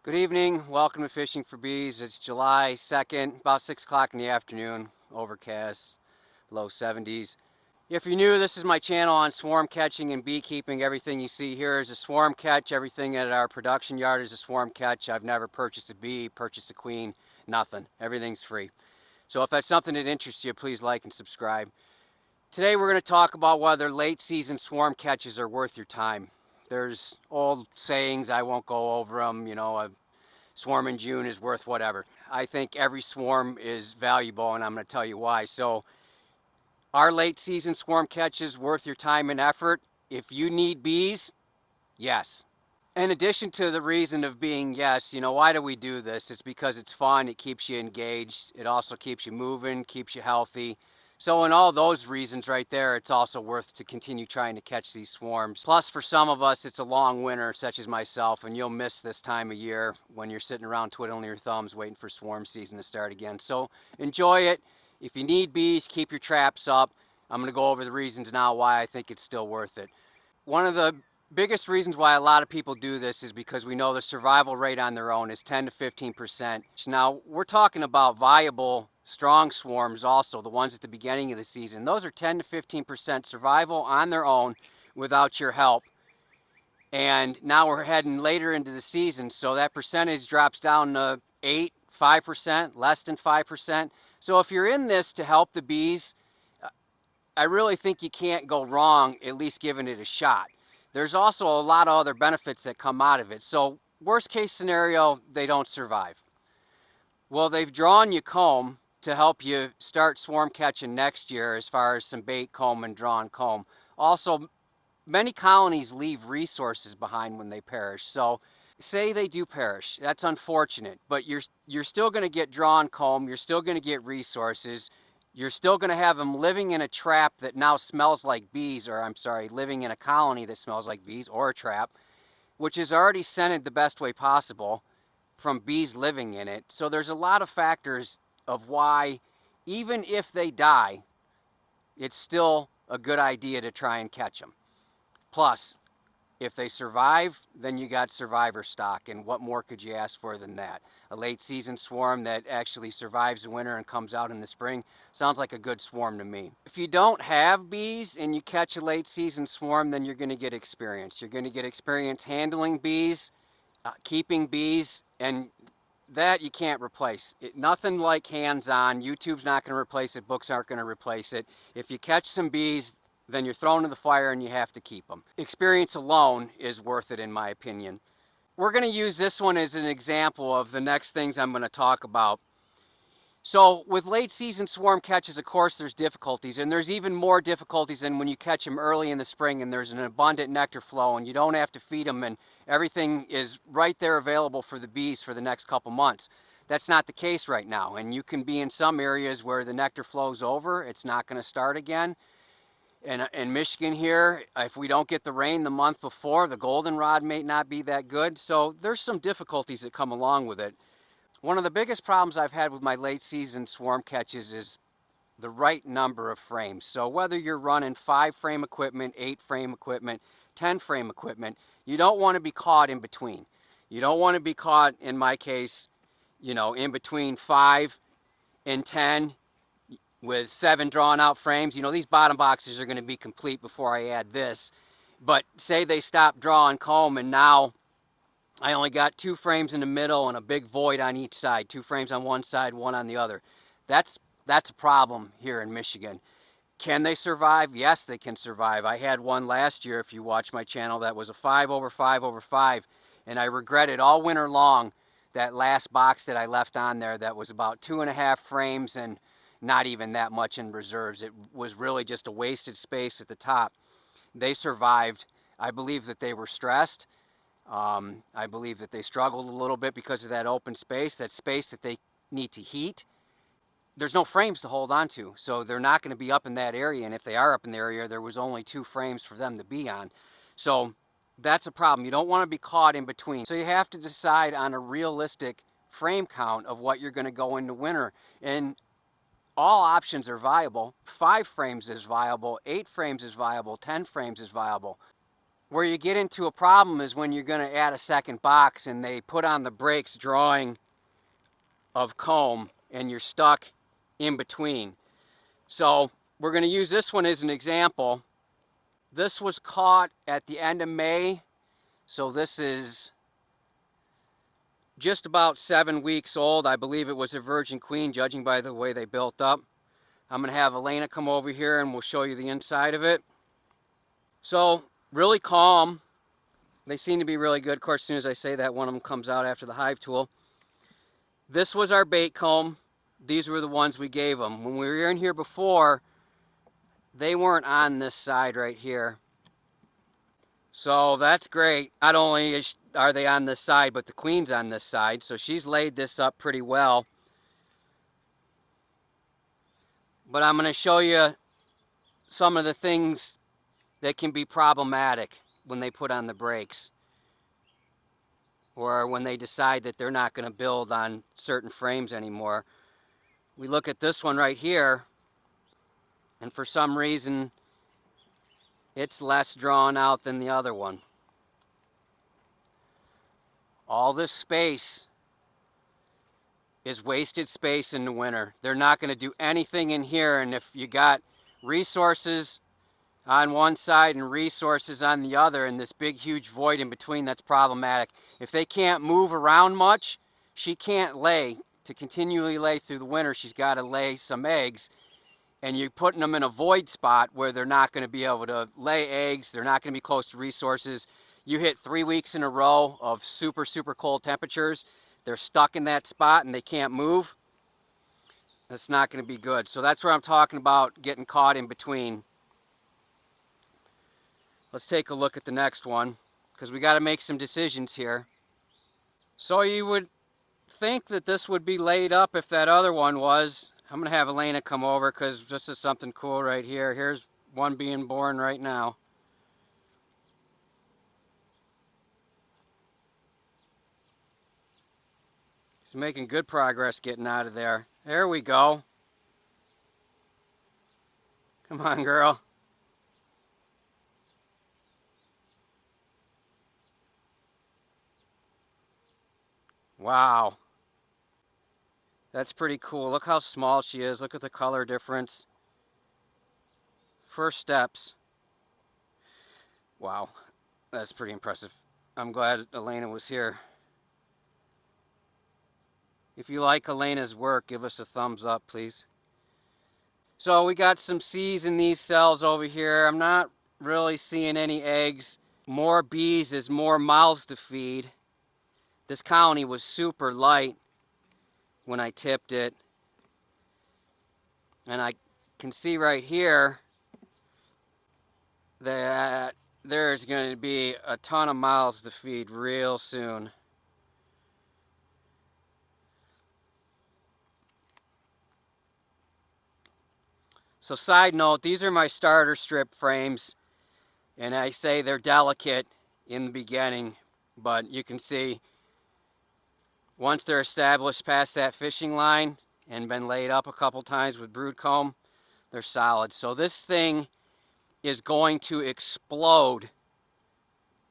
Good evening. Welcome to Fishing for Bees. It's July 2nd, about 6 o'clock in the afternoon. Overcast, low 70s. If you're new, this is my channel on swarm catching and beekeeping. Everything you see here is a swarm catch. Everything at our production yard is a swarm catch. I've never purchased a bee, purchased a queen, nothing. Everything's free. So if that's something that interests you, please like and subscribe. Today we're going to talk about whether late season swarm catches are worth your time. There's old sayings, I won't go over them, a swarm in June is worth whatever. I think every swarm is valuable, and I'm going to tell you why. So, are late season swarm catches worth your time and effort? If you need bees, yes. In addition to the reason of being yes, why do we do this? It's because it's fun, it keeps you engaged, it also keeps you moving, keeps you healthy. So in all those reasons right there, it's also worth to continue trying to catch these swarms. Plus, for some of us, it's a long winter, such as myself, and you'll miss this time of year when you're sitting around twiddling your thumbs waiting for swarm season to start again. So enjoy it. If you need bees, keep your traps up. I'm going to go over the reasons now why I think it's still worth it. One of the biggest reasons why a lot of people do this is because we know the survival rate on their own is 10 to 15%. Now, we're talking about viable, strong swarms also, the ones at the beginning of the season. Those are 10 to 15% survival on their own without your help. And now we're heading later into the season, so that percentage drops down to 8, 5%, less than 5%. So if you're in this to help the bees, I really think you can't go wrong at least giving it a shot. There's also a lot of other benefits that come out of it. So worst case scenario, they don't survive. Well, they've drawn you comb to help you start swarm catching next year as far as some bait comb and drawn comb. Also, many colonies leave resources behind when they perish. So say they do perish, that's unfortunate, but you're still going to get drawn comb, you're still going to get resources. You're still going to have them living in a trap that now smells like bees, or I'm sorry, living in a colony that smells like bees, or a trap, which is already scented the best way possible from bees living in it. So there's a lot of factors of why, even if they die, it's still a good idea to try and catch them. Plus, if they survive, then you got survivor stock, and what more could you ask for than that? A late season swarm that actually survives the winter and comes out in the spring sounds like a good swarm to me. If you don't have bees and you catch a late season swarm, then you're going to get experience. You're going to get experience handling bees, keeping bees, and that you can't replace. Nothing like hands-on. YouTube's not going to replace it. Books aren't going to replace it. If you catch some bees, then you're thrown in the fire and you have to keep them. Experience alone is worth it, in my opinion. We're going to use this one as an example of the next things I'm going to talk about. So with late season swarm catches, of course, there's difficulties, and there's even more difficulties than when you catch them early in the spring and there's an abundant nectar flow and you don't have to feed them and everything is right there available for the bees for the next couple months. That's not the case right now, and you can be in some areas where the nectar flows over, it's not going to start again. In Michigan here, if we don't get the rain the month before, the goldenrod may not be that good, so there's some difficulties that come along with it. One of the biggest problems I've had with my late season swarm catches is the right number of frames. So whether you're running 5-frame equipment, 8-frame equipment, 10-frame equipment, you don't want to be caught in between. You don't want to be caught, in my case, in between 5 and 10 with 7 drawn out frames. These bottom boxes are going to be complete before I add this. But say they stop drawing comb and now I only got 2 frames in the middle and a big void on each side. 2 frames on one side, 1 on the other. That's a problem here in Michigan. Can they survive? Yes, they can survive. I had one last year, if you watch my channel, that was a 5 over 5 over 5, and I regretted all winter long that last box that I left on there that was about 2.5 frames and not even that much in reserves. It was really just a wasted space at the top. They survived. I believe that they were stressed. I believe that they struggled a little bit because of that open space, that space that they need to heat. There's no frames to hold on to, so they're not going to be up in that area, and if they are up in the area, there was only 2 frames for them to be on. So that's a problem. You don't want to be caught in between. So you have to decide on a realistic frame count of what you're going to go into winter. And all options are viable. 5 frames is viable, 8 frames is viable, 10 frames is viable. Where you get into a problem is when you're going to add a second box and they put on the brakes drawing of comb and you're stuck in between. So we're going to use this one as an example. This was caught at the end of May, so this is just about 7 weeks old. I believe it was a virgin queen, judging by the way they built up. I'm going to have Elena come over here and we'll show you the inside of it. So really calm. They seem to be really good. Of course, as soon as I say that, one of them comes out after the hive tool. This was our bait comb. These were the ones we gave them. When we were in here before, they weren't on this side right here. So that's great. Not only are they on this side, but the queen's on this side. So she's laid this up pretty well. But I'm going to show you some of the things that can be problematic when they put on the brakes, or when they decide that they're not going to build on certain frames anymore. We look at this one right here, and for some reason it's less drawn out than the other one. All this space is wasted space in the winter. They're not going to do anything in here, and if you got resources on one side and resources on the other and this big huge void in between, that's problematic. If they can't move around much, she can't lay. To continually lay through the winter, she's got to lay some eggs, and you're putting them in a void spot where they're not going to be able to lay eggs. They're not going to be close to resources. You hit 3 weeks in a row of super cold temperatures, they're stuck in that spot and they can't move. That's not going to be good. So that's where I'm talking about getting caught in between. Let's take a look at the next one, because we got to make some decisions here. So you would think that this would be laid up if that other one was. I'm going to have Elena come over because this is something cool right here. Here's one being born right now. She's making good progress getting out of there. There we go. Come on, girl. Wow. That's pretty cool. Look how small she is. Look at the color difference. First steps. Wow. That's pretty impressive. I'm glad Elena was here. If you like Elena's work, give us a thumbs up, please. So we got some C's in these cells over here. I'm not really seeing any eggs. More bees is more mouths to feed. This colony was super light when I tipped it. And I can see right here that there's going to be a ton of mouths to feed real soon. So side note, these are my starter strip frames, and I say they're delicate in the beginning, but you can see once they're established past that fishing line and been laid up a couple times with brood comb, they're solid. So this thing is going to explode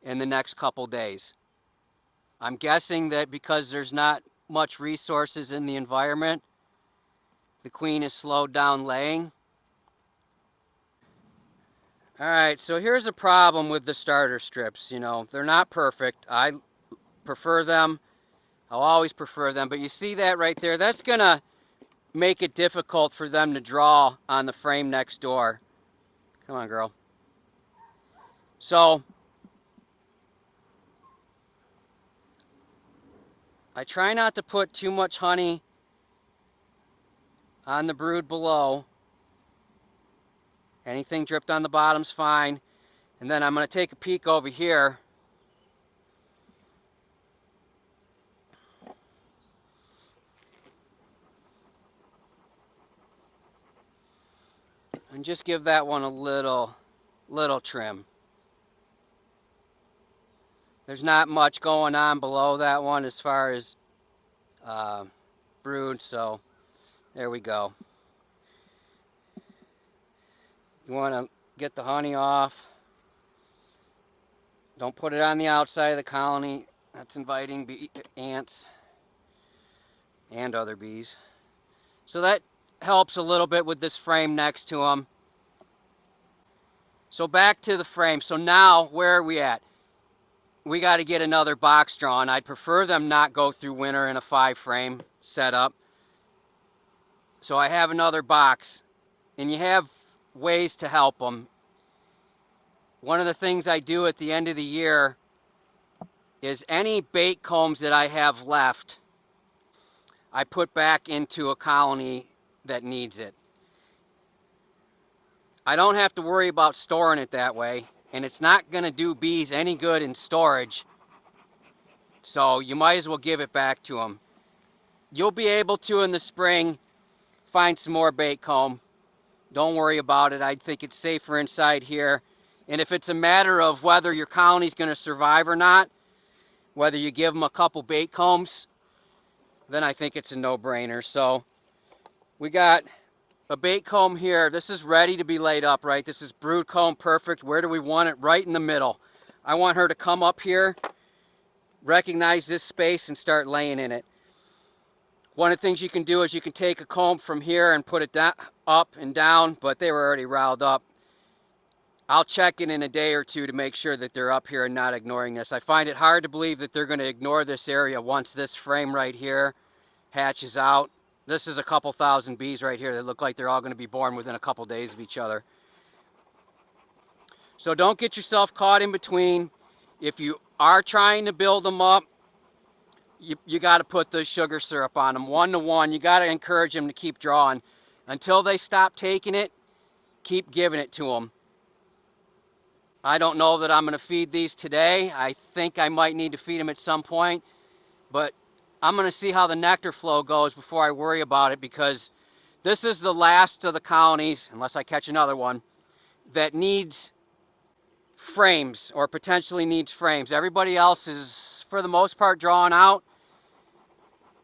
in the next couple days. I'm guessing that because there's not much resources in the environment, the queen has slowed down laying. Alright, so here's a problem with the starter strips. You know, they're not perfect. I prefer them. I'll always prefer them. But you see that right there? That's going to make it difficult for them to draw on the frame next door. Come on, girl. So I try not to put too much honey on the brood below. Anything dripped on the bottom's fine. And then I'm going to take a peek over here. And just give that one a little trim. There's not much going on below that one as far as brood, so there we go. You want to get the honey off. Don't put it on the outside of the colony. That's inviting ants and other bees. So that helps a little bit with this frame next to them. So back to the frame. So now, where are we at? We got to get another box drawn. I'd prefer them not go through winter in a 5-frame setup. So I have another box, and you have ways to help them. One of the things I do at the end of the year is any bait combs that I have left, I put back into a colony that needs it. I don't have to worry about storing it that way, and it's not going to do bees any good in storage, so you might as well give it back to them. You'll be able to, in the spring, find some more bait comb. Don't worry about it. I think it's safer inside here. And if it's a matter of whether your colony's going to survive or not, whether you give them a couple bait combs, then I think it's a no-brainer. So we got a bait comb here. This is ready to be laid up, right? This is brood comb perfect. Where do we want it? Right in the middle. I want her to come up here, recognize this space, and start laying in it. One of the things you can do is you can take a comb from here and put it down, up and down, but they were already riled up. I'll check in a day or two to make sure that they're up here and not ignoring this. I find it hard to believe that they're going to ignore this area once this frame right here hatches out. This is a couple thousand bees right here that look like they're all going to be born within a couple days of each other. So don't get yourself caught in between. If you are trying to build them up, you got to put the sugar syrup on them 1-to-1. You got to encourage them to keep drawing. Until they stop taking it, keep giving it to them. I don't know that I'm going to feed these today. I think I might need to feed them at some point, but I'm going to see how the nectar flow goes before I worry about it, because this is the last of the colonies, unless I catch another one, that needs frames or potentially needs frames. Everybody else is, for the most part, drawn out.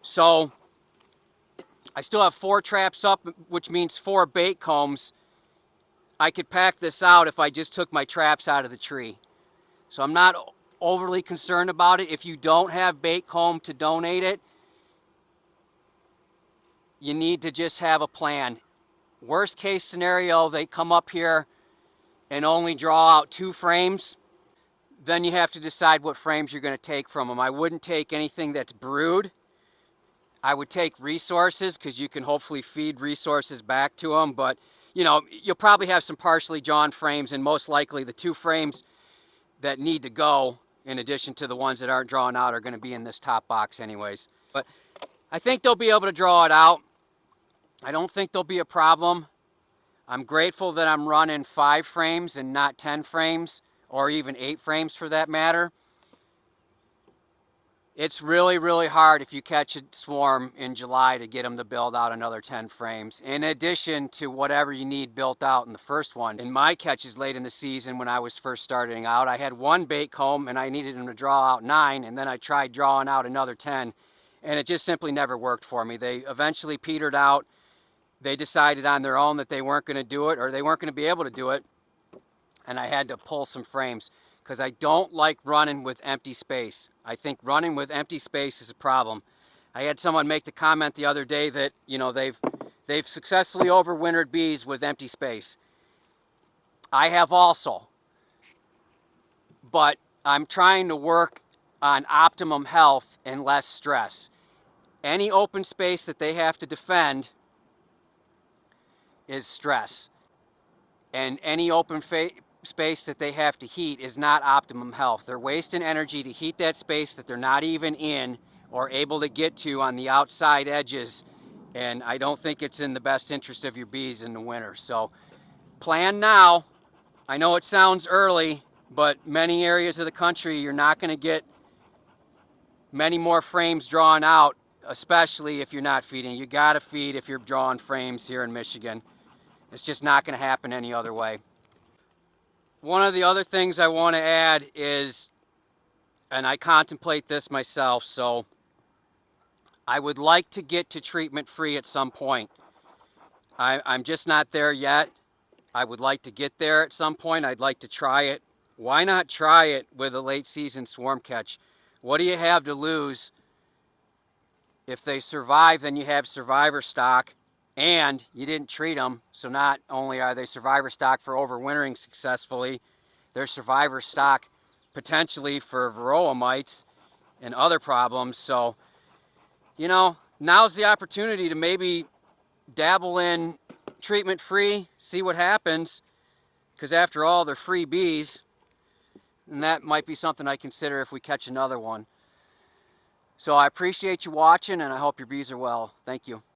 So I still have 4 traps up, which means 4 bait combs. I could pack this out if I just took my traps out of the tree. So I'm not overly concerned about it. If you don't have bait comb to donate it, you need to just have a plan. Worst case scenario, they come up here and only draw out 2 frames. Then you have to decide what frames you're going to take from them. I wouldn't take anything that's brood. I would take resources, because you can hopefully feed resources back to them, but you know, you'll probably have some partially drawn frames, and most likely the 2 frames that need to go, in addition to the ones that aren't drawn out, are going to be in this top box anyways. But I think they'll be able to draw it out. I don't think there'll be a problem. I'm grateful that I'm running 5 frames and not 10 frames, or even 8 frames for that matter. It's really, really hard if you catch a swarm in July to get them to build out another 10 frames, in addition to whatever you need built out in the first one. In my catches late in the season, when I was first starting out, I had 1 bait comb and I needed them to draw out 9, and then I tried drawing out another 10, and it just simply never worked for me. They eventually petered out. They decided on their own that they weren't going to do it, or they weren't going to be able to do it, and I had to pull some frames, because I don't like running with empty space. I think running with empty space is a problem. I had someone make the comment the other day that, you know, they've successfully overwintered bees with empty space. I have also, but I'm trying to work on optimum health and less stress. Any open space that they have to defend is stress, and any open space that they have to heat is not optimum health. They're wasting energy to heat that space that they're not even in or able to get to on the outside edges, and I don't think it's in the best interest of your bees in the winter. So plan now. I know it sounds early, but many areas of the country you're not going to get many more frames drawn out, especially if you're not feeding. You got to feed if you're drawing frames here in Michigan. It's just not going to happen any other way. One of the other things I want to add is, and I contemplate this myself, so I would like to get to treatment free at some point. I'm just not there yet. I would like to get there at some point. I'd like to try it why not try it with a late season swarm catch? What do you have to lose? If they survive, then you have survivor stock, and you didn't treat them. So not only are they survivor stock for overwintering successfully, they're survivor stock potentially for varroa mites and other problems. So, you know, now's the opportunity to maybe dabble in treatment free, see what happens, because after all, they're free bees, and that might be something I consider if we catch another one. So I appreciate you watching, and I hope your bees are well. Thank you.